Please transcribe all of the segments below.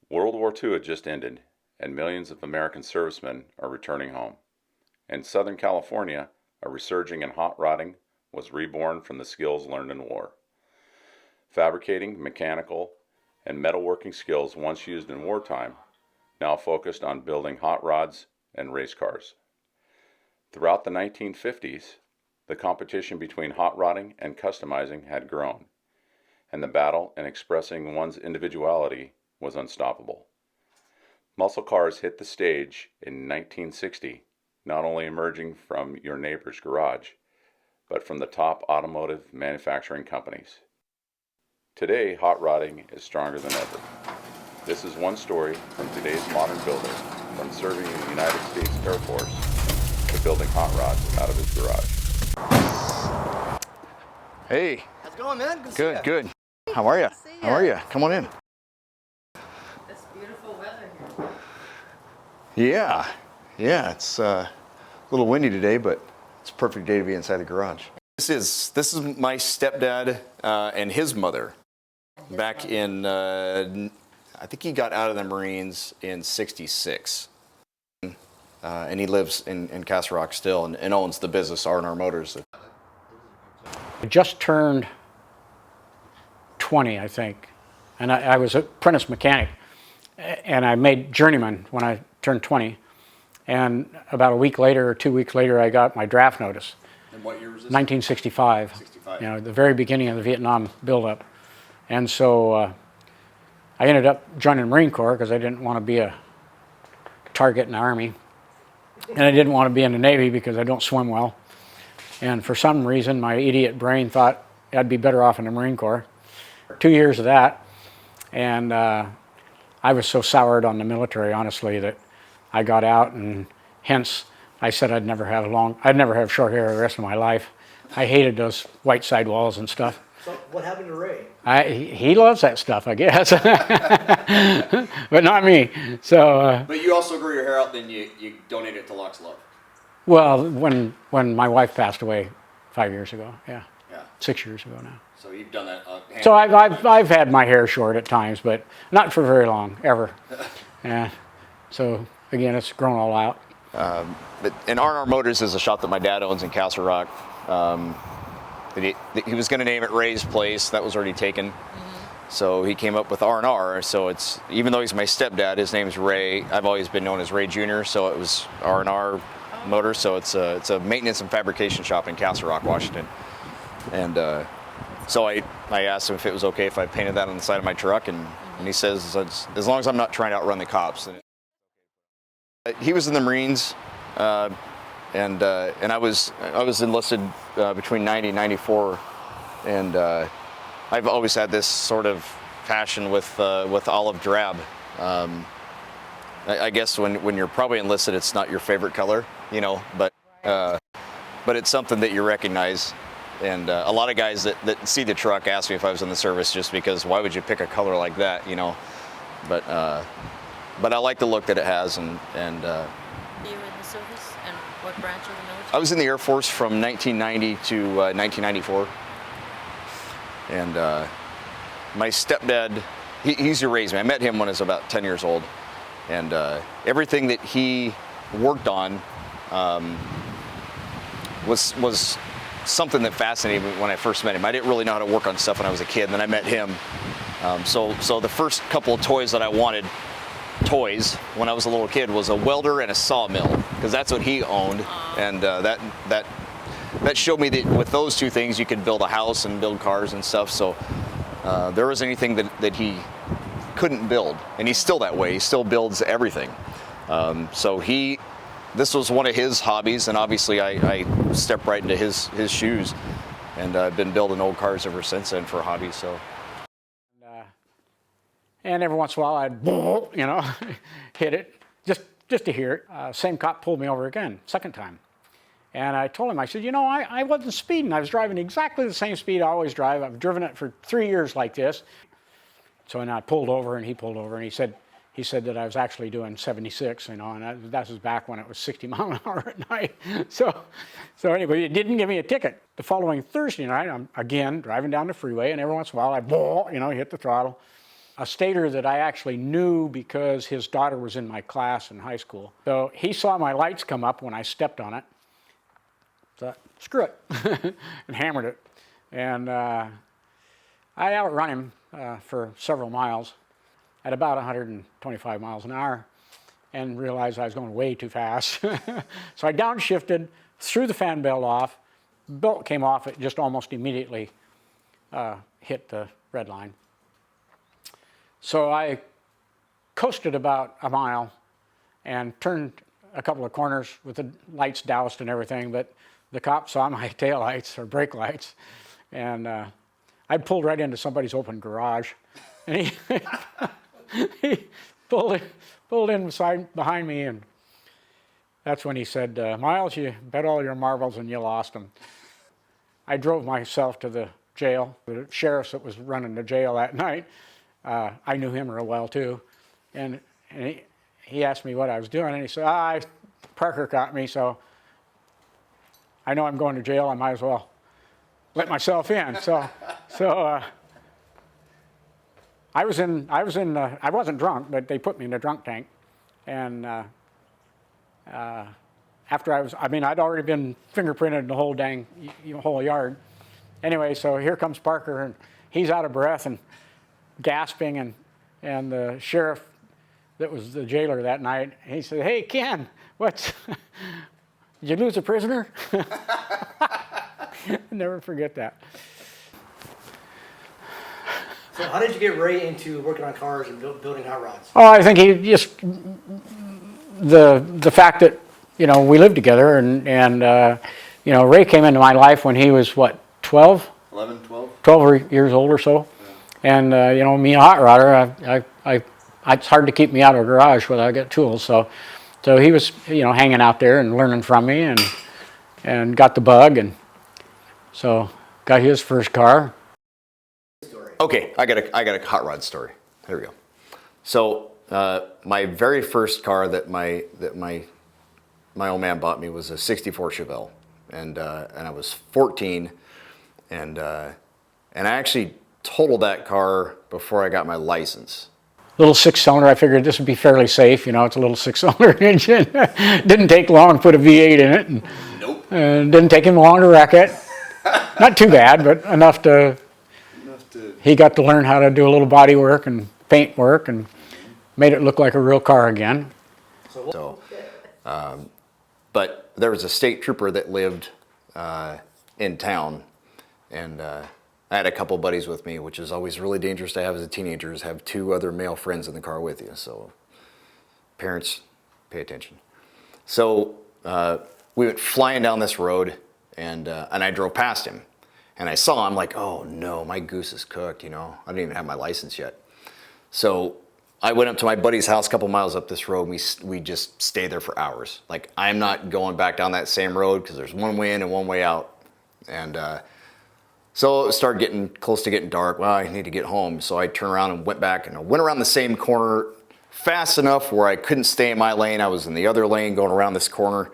World War II had just ended, and millions of American servicemen are returning home. In Southern California, a resurging in hot rodding was reborn from the skills learned in war. Fabricating, mechanical, and metalworking skills once used in wartime now focused on building hot rods and race cars. Throughout the 1950s, the competition between hot rodding and customizing had grown, and the battle in expressing one's individuality was unstoppable. Muscle cars hit the stage in 1960, not only emerging from your neighbor's garage, but from the top automotive manufacturing companies. Today, hot rodding is stronger than ever. This is one story from today's modern builder, from serving in the United States Air Force to building hot rods out of his garage. Hey. How's it going, man? Good, good. How are you? How are you? Come on in. It's beautiful weather here. Yeah, it's a little windy today, but it's a perfect day to be inside the garage. This is my stepdad and his mother. Back in, I think he got out of the Marines in '66. And he lives in Castle Rock still and owns the business R&R Motors. I just turned 20, I think, and I was an apprentice mechanic, and I made journeyman when I turned 20, and about a week later or 2 weeks later I got my draft notice. And what year was this? 1965, 65. You know, the very beginning of the Vietnam buildup. And so I ended up joining the Marine Corps because I didn't want to be a target in the Army, and I didn't want to be in the Navy because I don't swim well. And for some reason, my idiot brain thought I'd be better off in the Marine Corps. 2 years of that, and I was so soured on the military, honestly, that I got out, and hence I said I'd never have short hair the rest of my life. I hated those white sidewalls and stuff. So what happened to Ray? He loves that stuff, I guess, but not me. So. But you also grew your hair out, then you donated it to Locks Love. Well, when my wife passed away 5 years ago, yeah. 6 years ago now. So you've done that. So I've had my hair short at times, but not for very long, ever. Yeah. So again, it's grown all out. And R&R Motors is a shop that my dad owns in Castle Rock. He was going to name it Ray's Place. That was already taken. Mm-hmm. So he came up with R&R. So it's, even though he's my stepdad, his name's Ray. I've always been known as Ray Jr. So it was R&R Motors. So it's a maintenance and fabrication shop in Castle Rock, Washington. And so I asked him if it was okay if I painted that on the side of my truck, and he says as long as I'm not trying to outrun the cops. He was in the Marines. And I was enlisted between 90 and 94, and I've always had this sort of passion with olive drab. I guess when you're probably enlisted, it's not your favorite color, you know, but it's something that you recognize. And a lot of guys that see the truck ask me if I was in the service, just because why would you pick a color like that, you know? But I like the look that it has, and. You were in the service, and what branch of the military? I was in the Air Force from 1990 to 1994, and my stepdad, he's who raised me. I met him when I was about 10 years old, and everything that he worked on was something that fascinated me when I first met him. I didn't really know how to work on stuff when I was a kid, and then I met him. So the first couple of toys that I wanted, when I was a little kid, was a welder and a sawmill, because that's what he owned. And that showed me that with those two things you could build a house and build cars and stuff. So there wasn't anything that he couldn't build, and he's still that way. He still builds everything. So this was one of his hobbies, and obviously I stepped right into his shoes, and I've been building old cars ever since then for a hobby. So. And every once in a while I'd, you know, hit it, just to hear it. Same cop pulled me over again, second time. And I told him, I said, you know, I wasn't speeding. I was driving exactly the same speed I always drive. I've driven it for 3 years like this. So then I pulled over, and he pulled over, and he said that I was actually doing 76, you know, and that was back when it was 60 mile an hour at night. So anyway, it didn't give me a ticket. The following Thursday night, I'm again driving down the freeway, and every once in a while I, you know, hit the throttle. a stator that I actually knew because his daughter was in my class in high school. So he saw my lights come up when I stepped on it. Thought, screw it, and hammered it. And I outrun him for several miles at about 125 miles an hour and realized I was going way too fast. So I downshifted, threw the fan belt off. Belt came off, it just almost immediately hit the red line. So I coasted about a mile and turned a couple of corners with the lights doused and everything, but the cop saw my tail lights or brake lights, and I pulled right into somebody's open garage, and he pulled in behind me, and that's when he said, Miles, you bet all your marbles and you lost them. I drove myself to the jail. The sheriff that was running the jail that night, I knew him real well too, and he asked me what I was doing, and he said, Parker caught me, so I know I'm going to jail, I might as well let myself in. So I wasn't drunk, but they put me in the drunk tank, and after I'd already been fingerprinted in the whole dang whole yard. Anyway, so here comes Parker, and he's out of breath and gasping, and the sheriff that was the jailer that night, he said, hey, Ken, did you lose a prisoner? Never forget that. So how did you get Ray into working on cars and building hot rods? Oh, I think he just, the fact that, we lived together, and Ray came into my life when he was, what, 12? 11, 12? 12 years old or so. Yeah. And, me a hot rodder, it's hard to keep me out of a garage without I get tools. So he was, hanging out there and learning from me, and got the bug, and so got his first car. Okay, I got a hot rod story. There we go. So my very first car that my old man bought me was a '64 Chevelle, and I was 14, and I actually totaled that car before I got my license. Little 6-cylinder, I figured this would be fairly safe. It's a little 6-cylinder engine. Didn't take long to put a V8 in it. And, nope. Didn't take him long to wreck it. Not too bad, but enough to... He got to learn how to do a little body work and paint work, and made it look like a real car again. But there was a state trooper that lived in town, and I had a couple buddies with me, which is always really dangerous to have as a teenager, is have 2 other male friends in the car with you. So parents, pay attention. So we went flying down this road, and I drove past him, and I saw him like, oh no, my goose is cooked. I didn't even have my license yet. So I went up to my buddy's house a couple miles up this road, and we just stayed there for hours. Like, I'm not going back down that same road because there's one way in and one way out. And so it started getting close to getting dark. Well, I need to get home. So I turned around and went back, and I went around the same corner fast enough where I couldn't stay in my lane. I was in the other lane going around this corner,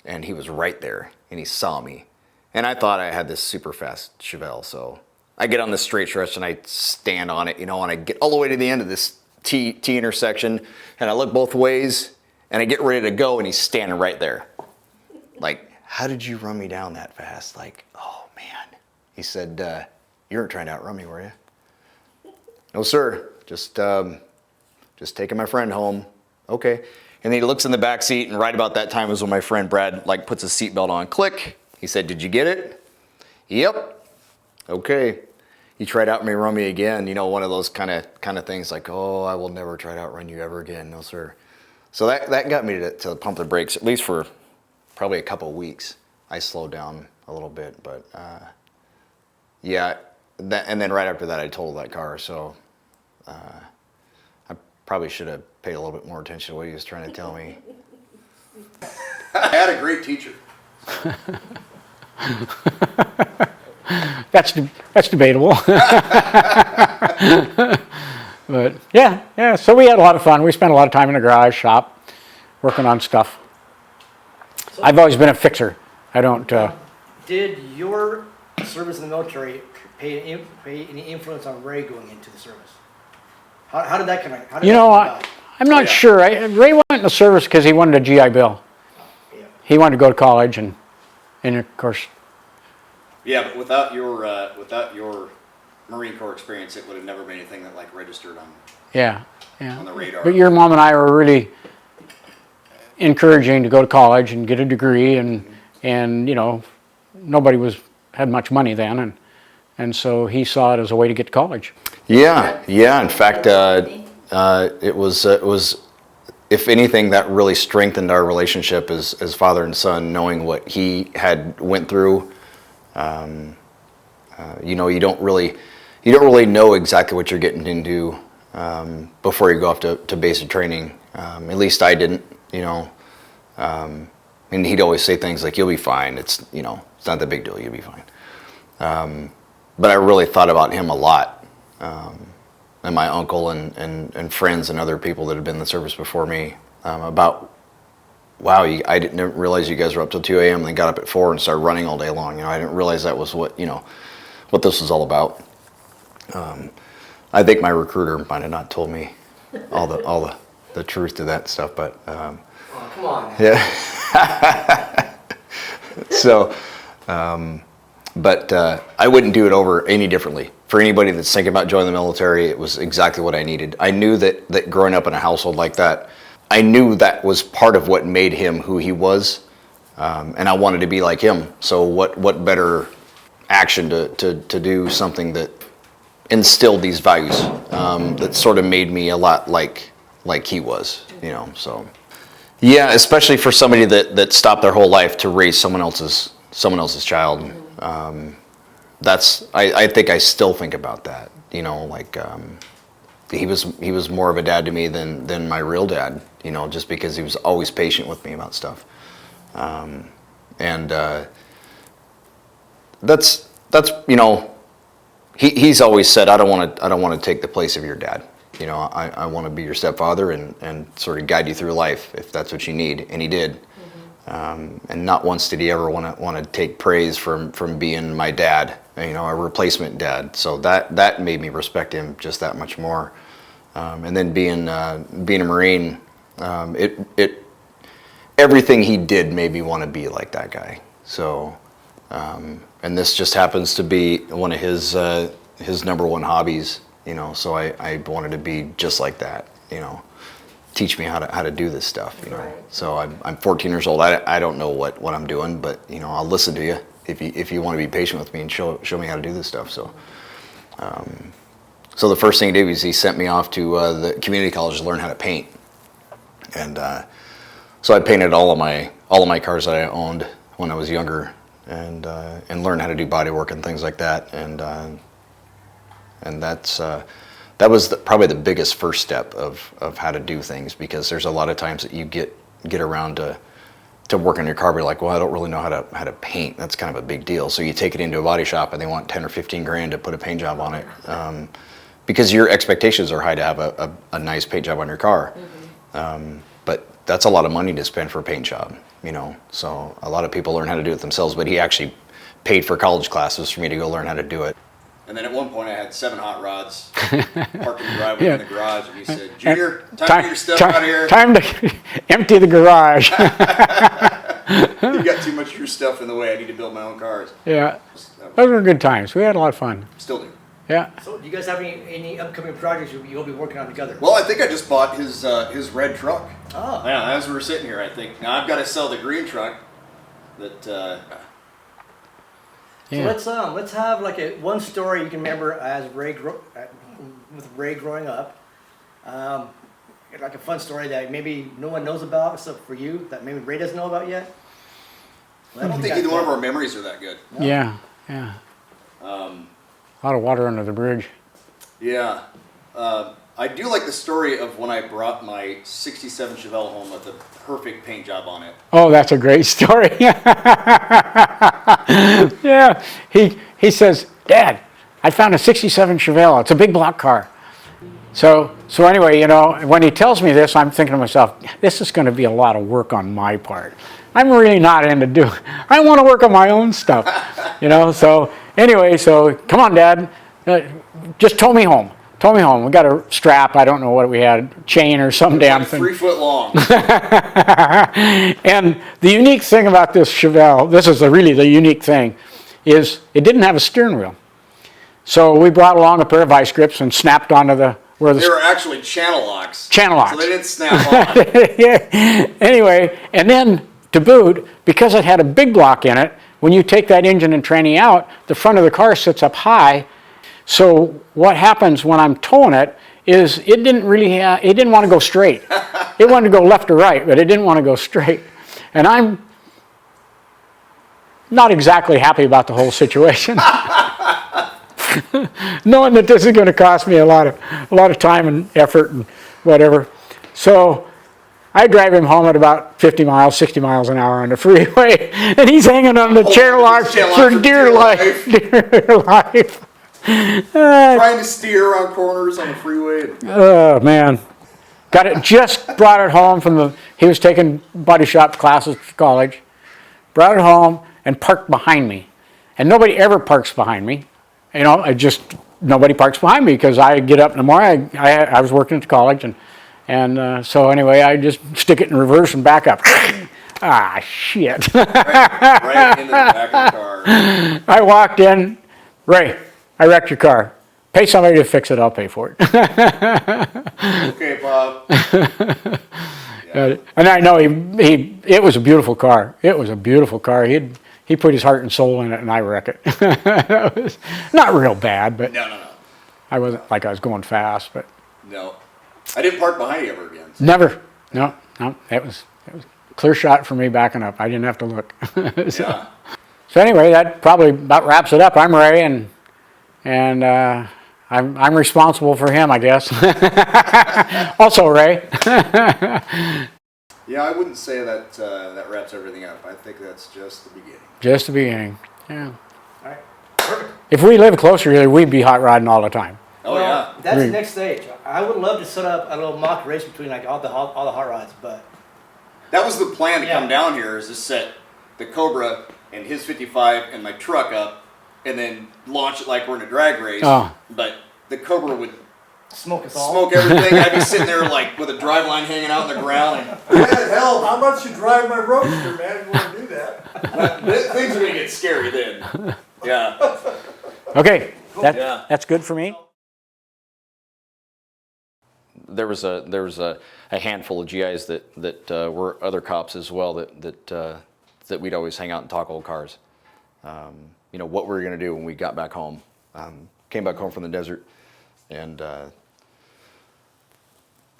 and he was right there, and he saw me. And I thought I had this super fast Chevelle. So I get on this straight stretch, and I stand on it, and I get all the way to the end of this T intersection, and I look both ways, and I get ready to go, and he's standing right there. Like, how did you run me down that fast? Like, oh man. He said, you weren't trying to outrun me, were you? No, sir. Just taking my friend home. Okay. And then he looks in the back seat, and right about that time was when my friend Brad puts his seatbelt on. Click. He said, did you get it? Yep. Okay. You tried to outrun me again. One of those kind of things like, oh, I will never try to outrun you ever again. No, sir. So that got me to pump the brakes, at least for probably a couple of weeks. I slowed down a little bit, but yeah. And then right after that, I totaled that car. So I probably should have paid a little bit more attention to what he was trying to tell me. I had a great teacher. That's debatable. But yeah. So we had a lot of fun. We spent a lot of time in the garage shop working on stuff. I've always been a fixer. I don't. Did your service in the military pay any influence on Ray going into the service? How did that come out? How did You that know, come about? I'm not sure. Ray went in the service because he wanted a GI Bill. Yeah. He wanted to go to college, and of course, Yeah, but without your Marine Corps experience, it would have never been anything that like registered on yeah. the radar. But your mom and I were really encouraging to go to college and get a degree, and you know, nobody had much money then, and so he saw it as a way to get to college. Yeah. In fact, it was, if anything, that really strengthened our relationship as father and son, knowing what he had went through. You know, you don't really know exactly what you're getting into before you go off to basic training. At least I didn't. You know, and he'd always say things like, "You'll be fine. It's not that big deal. You'll be fine." But I really thought about him a lot, and my uncle and friends and other people that had been in the service before me, about, wow, I didn't realize you guys were up till 2 a.m. and then got up at 4 and started running all day long. You know, I didn't realize that was what this was all about. I think my recruiter might have not told me all the truth to that stuff, but Oh, come on. yeah. So, but I wouldn't do it over any differently. For anybody that's thinking about joining the military, it was exactly what I needed. I knew that growing up in a household like that, I knew that was part of what made him who he was, and I wanted to be like him. So what better action to do something that instilled these values, that sort of made me a lot like he was, so. Yeah, especially for somebody that stopped their whole life to raise someone else's child. I think I still think about that. He was more of a dad to me than my real dad. Just because he was always patient with me about stuff. And that's he's always said, I don't want to take the place of your dad. I want to be your stepfather and sort of guide you through life if that's what you need, and he did. And not once did he ever want to take praise from being my dad, a replacement dad. So that made me respect him just that much more. And then being a Marine, everything he did made me want to be like that guy. So, and this just happens to be one of his number one hobbies. So I wanted to be just like that, teach me how to do this stuff, Right. So I'm 14 years old. I don't know what I'm doing, but I'll listen to you if you want to be patient with me and show me how to do this stuff. So so the first thing he did was he sent me off to the community college to learn how to paint, and so I painted all of my cars that I owned when I was younger, and learned how to do body work and things like that, and that was probably the biggest first step of how to do things, because there's a lot of times that you get around to work on your car, but you're like, well, I don't really know how to paint. That's kind of a big deal. So you take it into a body shop and they want 10 or 15 grand to put a paint job on it, because your expectations are high to have a nice paint job on your car. But that's a lot of money to spend for a paint job, So a lot of people learn how to do it themselves, but he actually paid for college classes for me to go learn how to do it. And then at one point I had 7 hot rods parked in the driveway in the garage, and he said, "Junior, time to get your stuff out of here. Time to empty the garage." You've got too much of your stuff in the way. I need to build my own cars. Yeah, those were good times. We had a lot of fun. Still do. Yeah. So, do you guys have any upcoming projects you'll be working on together? Well, I think I just bought his red truck. Oh. Yeah, as we're sitting here, I think. Now I've got to sell the green truck. That. Yeah. So let's have like one story you can remember as with Ray growing up, like a fun story that maybe no one knows about except for you, that maybe Ray doesn't know about yet. I don't think either one of our memories are that good. No? Yeah. A lot of water under the bridge. Yeah. I do like the story of when I brought my 67 Chevelle home with a perfect paint job on it. Oh, that's a great story. Yeah. He says, "Dad, I found a 67 Chevelle. It's a big block car." So anyway, when he tells me this, I'm thinking to myself, this is going to be a lot of work on my part. I'm really not into I want to work on my own stuff, So anyway, come on, Dad, just tow me home. Tow me home. We got a strap. I don't know what we had, chain or some damn Like thing. 3 foot long. And the unique thing about this Chevelle, this is really the unique thing, is it didn't have a steering wheel. So we brought along a pair of vice grips and snapped onto the where the They were actually channel locks. channel locks. So they didn't snap on. Yeah. Anyway, and then to boot, because it had a big block in it, when you take that engine and tranny out, the front of the car sits up high. So what happens when I'm towing it is it didn't want to go straight. It wanted to go left or right, but it didn't want to go straight. And I'm not exactly happy about the whole situation. Knowing that this is going to cost me a lot of time and effort and whatever. So I drive him home at about 50 miles, 60 miles an hour on the freeway, and he's hanging on the chair lock for dear life. Dear life. Trying to steer around corners on the freeway. Oh man, just brought it home from he was taking body shop classes at college. Brought it home and parked behind me, and nobody ever parks behind me. You know, nobody parks behind me because I get up in the morning. I was working at the college, and so anyway, I just stick it in reverse and back up. Ah, shit. Right into the back of the car. I walked in, Ray, I wrecked your car. Pay somebody to fix it, I'll pay for it. Okay, Bob. And I know it was a beautiful car. It was a beautiful car. He put his heart and soul in it, and I wrecked it. It was not real bad, but No. I wasn't like I was going fast, but No. I didn't park behind you ever again. So. never. No. It was a clear shot for me backing up. I didn't have to look. Yeah. So anyway, that probably about wraps it up. I'm Ray, and I'm responsible for him, I guess. Also Ray. Yeah, I wouldn't say that that wraps everything up. I think that's just the beginning. Just the beginning. Yeah. All right, perfect. If we lived closer here, we'd be hot rodding all the time. Oh, Well, yeah. that's the next stage. I would love to set up a little mock race between like all the hot rods, but That was the plan to Yeah. come down here, is to set the Cobra and his 55 and my truck up and then launch it like we're in a drag race. Oh. But the Cobra would smoke us all. smoke everything. I'd be sitting there like with a driveline hanging out on the ground. And Yeah, hell, how much you drive my roadster, man? You want to do that? things are going to get scary then. Yeah. Okay, Yeah. that's good for me. There was a handful of GIs that were other cops as well that we'd always hang out and talk old cars. You know, what we were going to do when we got back home. Came back home from the desert, and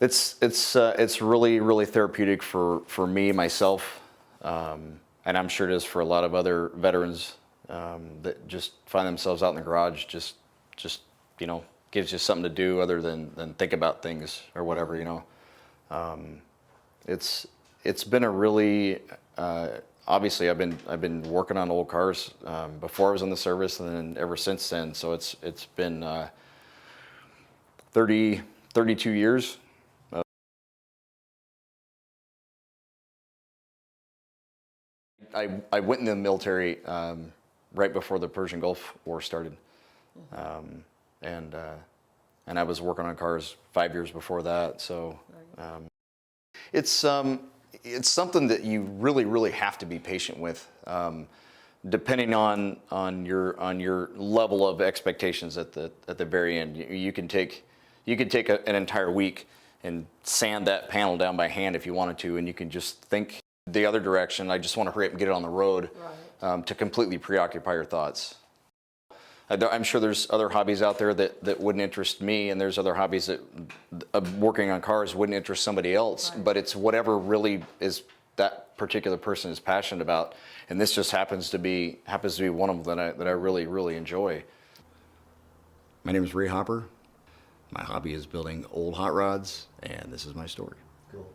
it's really therapeutic for me, myself, and I'm sure it is for a lot of other veterans that just find themselves out in the garage. Just you know, gives you something to do other than think about things or whatever, you know. It's been a really obviously I've been working on old cars before I was in the service, and then ever since then. So it's been 32 years. I went in the military right before the Persian Gulf War started, and I was working on cars 5 years before that. So it's something that you really have to be patient with, depending on your level of expectations at the very end. You can take an entire week and sand that panel down by hand if you wanted to, and you can just think the other direction. I just want to hurry up and get it on the road, to completely preoccupy your thoughts. I'm sure there's other hobbies out there that wouldn't interest me, and there's other hobbies that working on cars wouldn't interest somebody else. Right. But it's whatever really is that particular person is passionate about, and this just happens to be one of them that I really enjoy. My name is Ray Hopper. My hobby is building old hot rods, and this is my story. Cool.